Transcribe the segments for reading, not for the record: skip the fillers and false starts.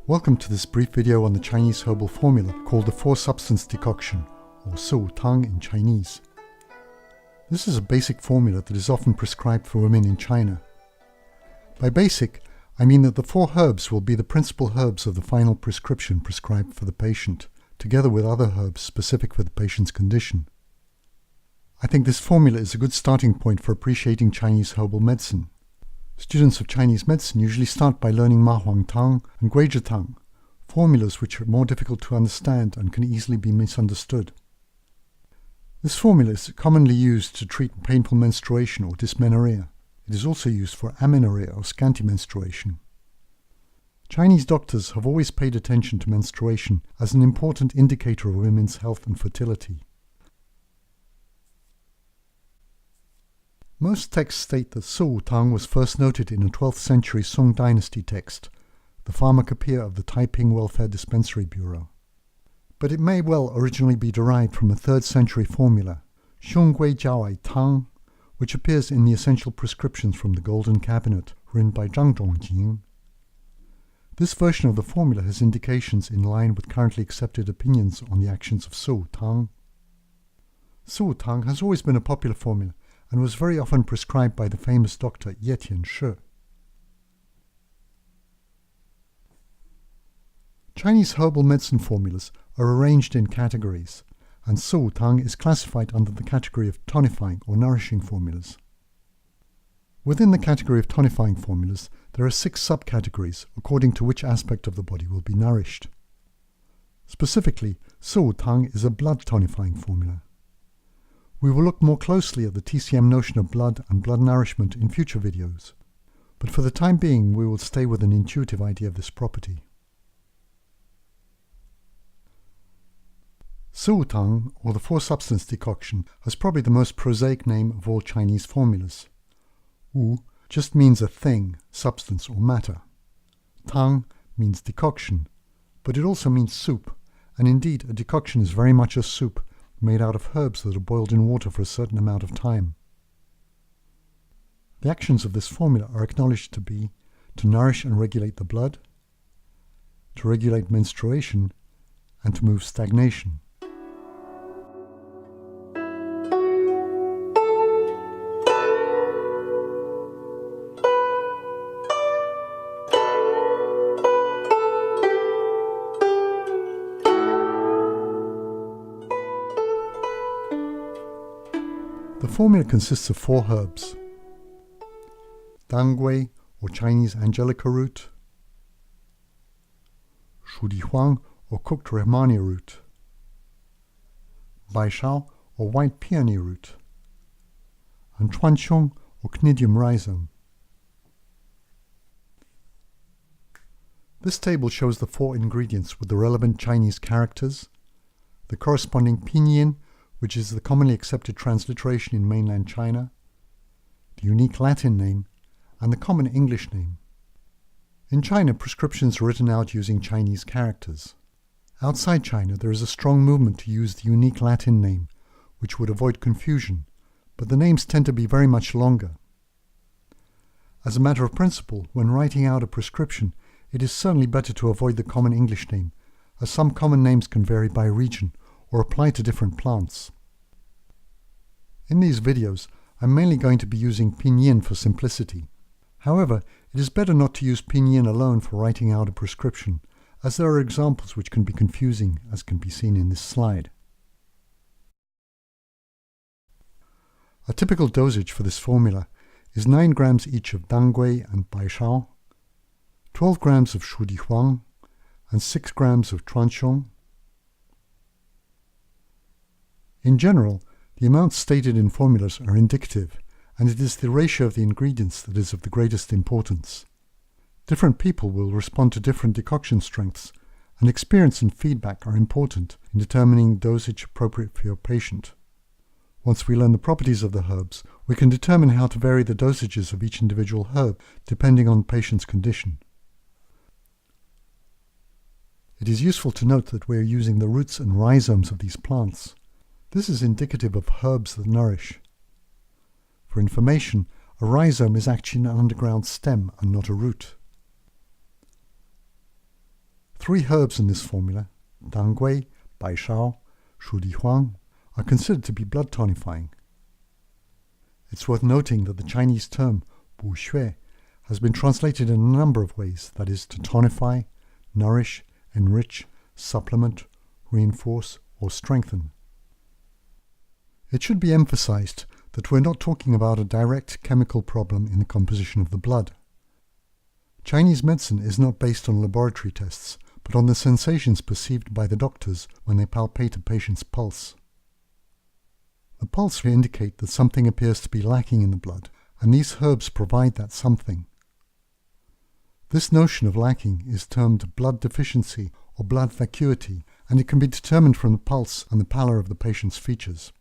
Welcome to this brief video on the Chinese herbal formula called the 4-substance decoction, or Si Wu Tang in Chinese. This is a basic formula that is often prescribed for women in China. By basic, I mean that the 4 herbs will be the principal herbs of the final prescription prescribed for the patient, together with other herbs specific for the patient's condition. I think this formula is a good starting point for appreciating Chinese herbal medicine. Students of Chinese medicine usually start by learning Ma Huang Tang and Guizhi Tang, formulas which are more difficult to understand and can easily be misunderstood. This formula is commonly used to treat painful menstruation or dysmenorrhea. It is also used for amenorrhea or scanty menstruation. Chinese doctors have always paid attention to menstruation as an important indicator of women's health and fertility. Most texts state that Si Wu Tang was first noted in a 12th century Song dynasty text, the Pharmacopoeia of the Taiping Welfare Dispensary Bureau. But it may well originally be derived from a 3rd century formula, Xiong Gui Jiaowai Tang, which appears in the Essential Prescriptions from the Golden Cabinet, written by Zhang Zhongjing. This version of the formula has indications in line with currently accepted opinions on the actions of Si Wu Tang. Si Wu Tang has always been a popular formula and was very often prescribed by the famous doctor Ye Tianshi. Chinese herbal medicine formulas are arranged in categories, and Si Wu Tang is classified under the category of tonifying or nourishing formulas. Within the category of tonifying formulas, there are 6 subcategories according to which aspect of the body will be nourished. Specifically, Si Wu Tang is a blood tonifying formula. We will look more closely at the TCM notion of blood and blood nourishment in future videos, but for the time being we will stay with an intuitive idea of this property. Si Wu Tang, or the 4-substance decoction, has probably the most prosaic name of all Chinese formulas. Wu just means a thing, substance or matter. Tang means decoction, but it also means soup, and indeed a decoction is very much a soup, made out of herbs that are boiled in water for a certain amount of time. The actions of this formula are acknowledged to be to nourish and regulate the blood, to regulate menstruation, and to move stagnation. The formula consists of 4 herbs: dangui, or Chinese angelica root, shudihuang, or cooked rehmani root, baishao, or white peony root, and chuanqiong, or cnidium rhizome. This table shows the 4 ingredients with the relevant Chinese characters, the corresponding pinyin, which is the commonly accepted transliteration in mainland China, the unique Latin name, and the common English name. In China, prescriptions are written out using Chinese characters. Outside China, there is a strong movement to use the unique Latin name, which would avoid confusion, but the names tend to be very much longer. As a matter of principle, when writing out a prescription, it is certainly better to avoid the common English name, as some common names can vary by region or apply to different plants. In these videos, I'm mainly going to be using pinyin for simplicity. However, it is better not to use pinyin alone for writing out a prescription, as there are examples which can be confusing, as can be seen in this slide. A typical dosage for this formula is 9 grams each of dangui and baishao, 12 grams of shudihuang, and 6 grams of chuanqiong. In general, the amounts stated in formulas are indicative, and it is the ratio of the ingredients that is of the greatest importance. Different people will respond to different decoction strengths, and experience and feedback are important in determining dosage appropriate for your patient. Once we learn the properties of the herbs, we can determine how to vary the dosages of each individual herb depending on the patient's condition. It is useful to note that we are using the roots and rhizomes of these plants. This is indicative of herbs that nourish. For information, a rhizome is actually an underground stem and not a root. 3 herbs in this formula, dangui, baishao, shudihuang, are considered to be blood tonifying. It's worth noting that the Chinese term bu xue has been translated in a number of ways, that is, to tonify, nourish, enrich, supplement, reinforce, or strengthen. It should be emphasized that we're not talking about a direct chemical problem in the composition of the blood. Chinese medicine is not based on laboratory tests, but on the sensations perceived by the doctors when they palpate a patient's pulse. The pulse will indicate that something appears to be lacking in the blood, and these herbs provide that something. This notion of lacking is termed blood deficiency or blood vacuity, and it can be determined from the pulse and the pallor of the patient's features.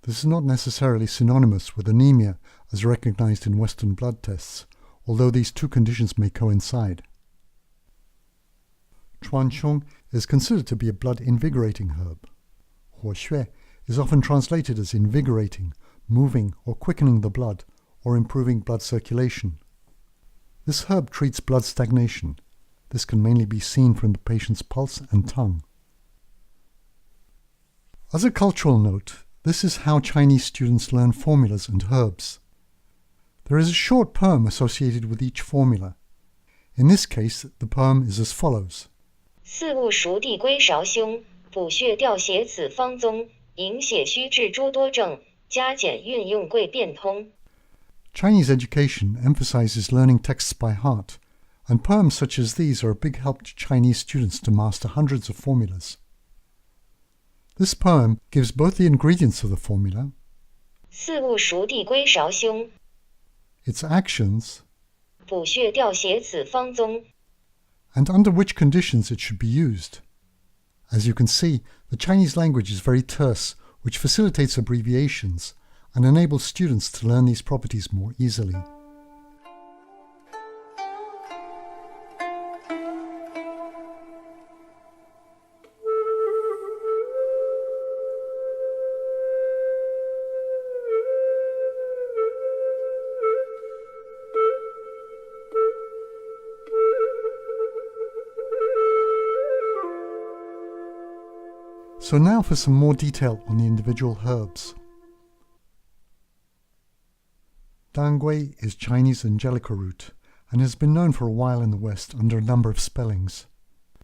This is not necessarily synonymous with anemia as recognized in Western blood tests, although these two conditions may coincide. Chuanqiong is considered to be a blood-invigorating herb. Huoxue is often translated as invigorating, moving or quickening the blood, or improving blood circulation. This herb treats blood stagnation. This can mainly be seen from the patient's pulse and tongue. As a cultural note, this is how Chinese students learn formulas and herbs. There is a short poem associated with each formula. In this case, the poem is as follows. 四物熟地归韶兄，补血调血此方宗，营血虚治诸多症，加减运用贵变通。 Chinese education emphasizes learning texts by heart, and poems such as these are a big help to Chinese students to master hundreds of formulas. This poem gives both the ingredients of the formula, 四物熟地归韶兄， its actions, 补血调血此方宗。 and under which conditions it should be used. As you can see, the Chinese language is very terse, which facilitates abbreviations and enables students to learn these properties more easily. So now for some more detail on the individual herbs. Dangui is Chinese angelica root and has been known for a while in the West under a number of spellings.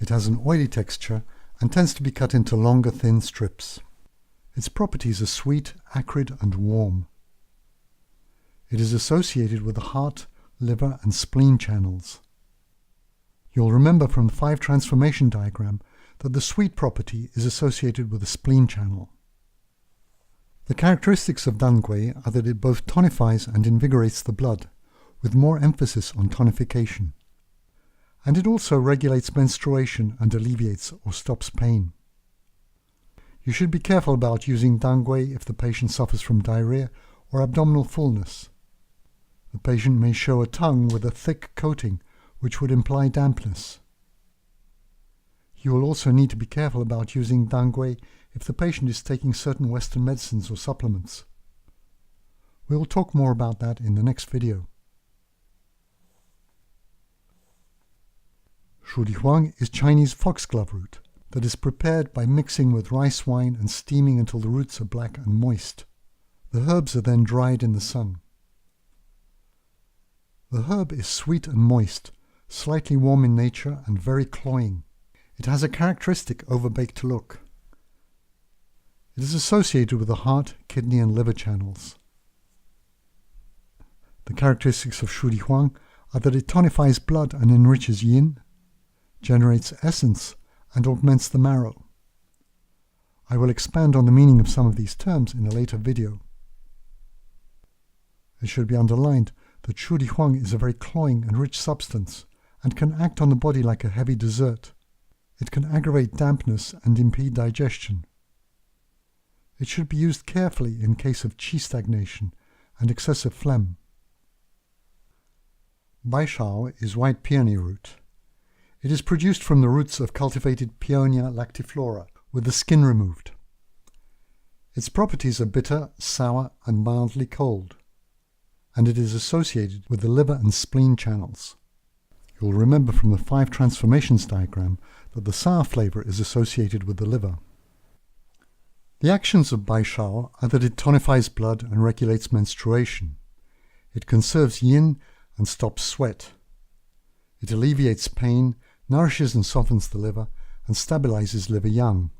It has an oily texture and tends to be cut into longer thin strips. Its properties are sweet, acrid and warm. It is associated with the heart, liver and spleen channels. You'll remember from the 5 transformation diagram that the sweet property is associated with the spleen channel. The characteristics of dangui are that it both tonifies and invigorates the blood, with more emphasis on tonification. And it also regulates menstruation and alleviates or stops pain. You should be careful about using dangui if the patient suffers from diarrhea or abdominal fullness. The patient may show a tongue with a thick coating, which would imply dampness. You will also need to be careful about using dangui if the patient is taking certain Western medicines or supplements. We will talk more about that in the next video. Shudihuang is Chinese foxglove root that is prepared by mixing with rice wine and steaming until the roots are black and moist. The herbs are then dried in the sun. The herb is sweet and moist, slightly warm in nature and very cloying. It has a characteristic overbaked look. It is associated with the heart, kidney and liver channels. The characteristics of Shudihuang are that it tonifies blood and enriches yin, generates essence and augments the marrow. I will expand on the meaning of some of these terms in a later video. It should be underlined that Shudihuang is a very cloying and rich substance and can act on the body like a heavy dessert. It can aggravate dampness and impede digestion. It should be used carefully in case of qi stagnation and excessive phlegm. Baishao is white peony root. It is produced from the roots of cultivated Paeonia lactiflora with the skin removed. Its properties are bitter, sour, and mildly cold, and it is associated with the liver and spleen channels. You'll remember from the 5 transformations diagram that the sour flavor is associated with the liver. The actions of Baishao are that it tonifies blood and regulates menstruation. It conserves yin and stops sweat. It alleviates pain, nourishes and softens the liver, and stabilizes liver yang.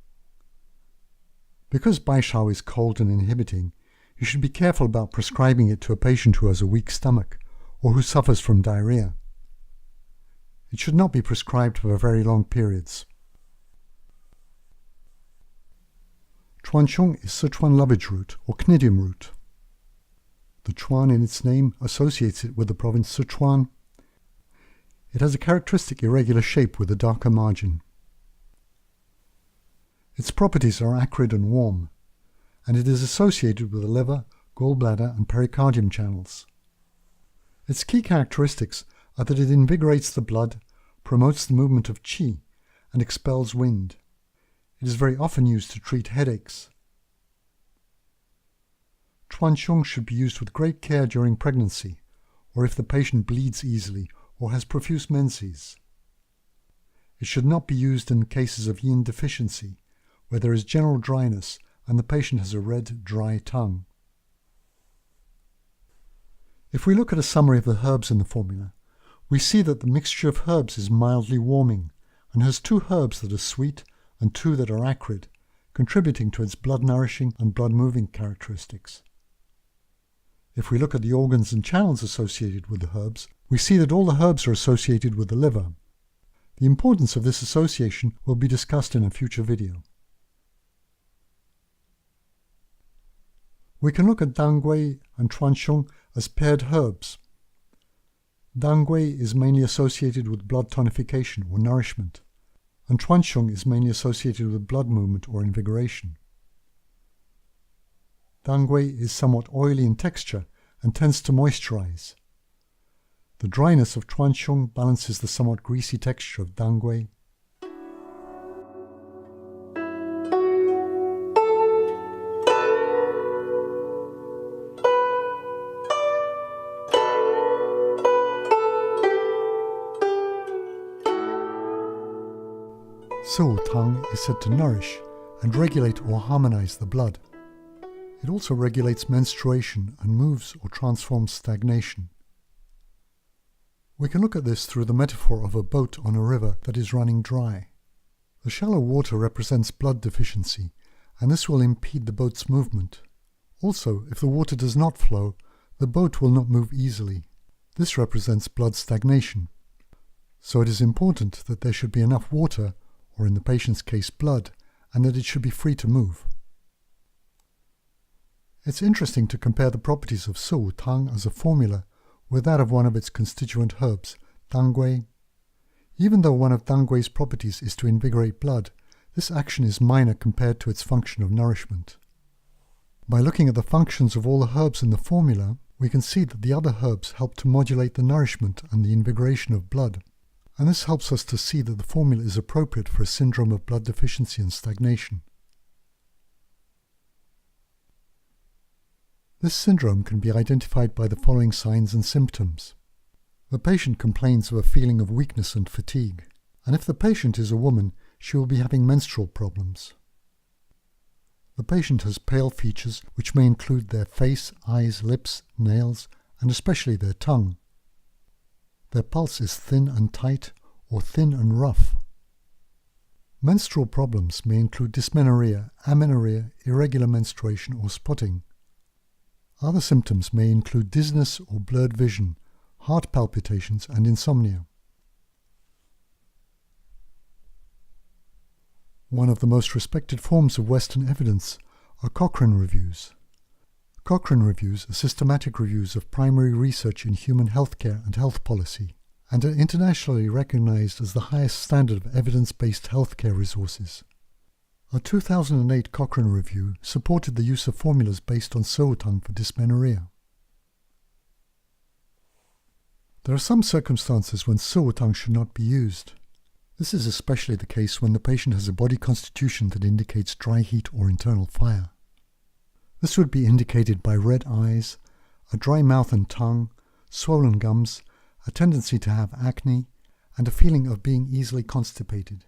Because Baishao is cold and inhibiting, you should be careful about prescribing it to a patient who has a weak stomach or who suffers from diarrhea. It should not be prescribed for very long periods. Chuanqiong is Sichuan lovage root or cnidium root. The Chuan in its name associates it with the province Sichuan. It has a characteristic irregular shape with a darker margin. Its properties are acrid and warm, and it is associated with the liver, gallbladder, and pericardium channels. Its key characteristics are that it invigorates the blood, promotes the movement of qi, and expels wind. It is very often used to treat headaches. Chuanqiong should be used with great care during pregnancy, or if the patient bleeds easily or has profuse menses. It should not be used in cases of yin deficiency, where there is general dryness and the patient has a red, dry tongue. If we look at a summary of the herbs in the formula, we see that the mixture of herbs is mildly warming and has 2 herbs that are sweet and 2 that are acrid, contributing to its blood-nourishing and blood-moving characteristics. If we look at the organs and channels associated with the herbs, we see that all the herbs are associated with the liver. The importance of this association will be discussed in a future video. We can look at Dangui and Chuanqiong as paired herbs. Dangui is mainly associated with blood tonification or nourishment, and Chuanqiong is mainly associated with blood movement or invigoration. Dangui is somewhat oily in texture and tends to moisturize. The dryness of Chuanqiong balances the somewhat greasy texture of Dangui. Si Wu Tang is said to nourish and regulate or harmonize the blood. It also regulates menstruation and moves or transforms stagnation. We can look at this through the metaphor of a boat on a river that is running dry. The shallow water represents blood deficiency, and this will impede the boat's movement. Also, if the water does not flow, the boat will not move easily. This represents blood stagnation. So it is important that there should be enough water, or in the patient's case blood, and that it should be free to move. It's interesting to compare the properties of Si Wu Tang as a formula with that of one of its constituent herbs, Dangui. Even though one of Dangui's properties is to invigorate blood, this action is minor compared to its function of nourishment. By looking at the functions of all the herbs in the formula, we can see that the other herbs help to modulate the nourishment and the invigoration of blood. And this helps us to see that the formula is appropriate for a syndrome of blood deficiency and stagnation. This syndrome can be identified by the following signs and symptoms. The patient complains of a feeling of weakness and fatigue, and if the patient is a woman, she will be having menstrual problems. The patient has pale features which may include their face, eyes, lips, nails, and especially their tongue. Their pulse is thin and tight, or thin and rough. Menstrual problems may include dysmenorrhea, amenorrhea, irregular menstruation, or spotting. Other symptoms may include dizziness or blurred vision, heart palpitations, and insomnia. One of the most respected forms of Western evidence are Cochrane reviews. Cochrane reviews are systematic reviews of primary research in human healthcare and health policy, and are internationally recognized as the highest standard of evidence-based healthcare resources. A 2008 Cochrane review supported the use of formulas based on Si Wu Tang for dysmenorrhea. There are some circumstances when Si Wu Tang should not be used. This is especially the case when the patient has a body constitution that indicates dry heat or internal fire. This would be indicated by red eyes, a dry mouth and tongue, swollen gums, a tendency to have acne, and a feeling of being easily constipated.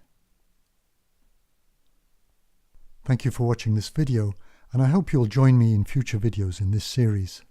Thank you for watching this video, and I hope you'll join me in future videos in this series.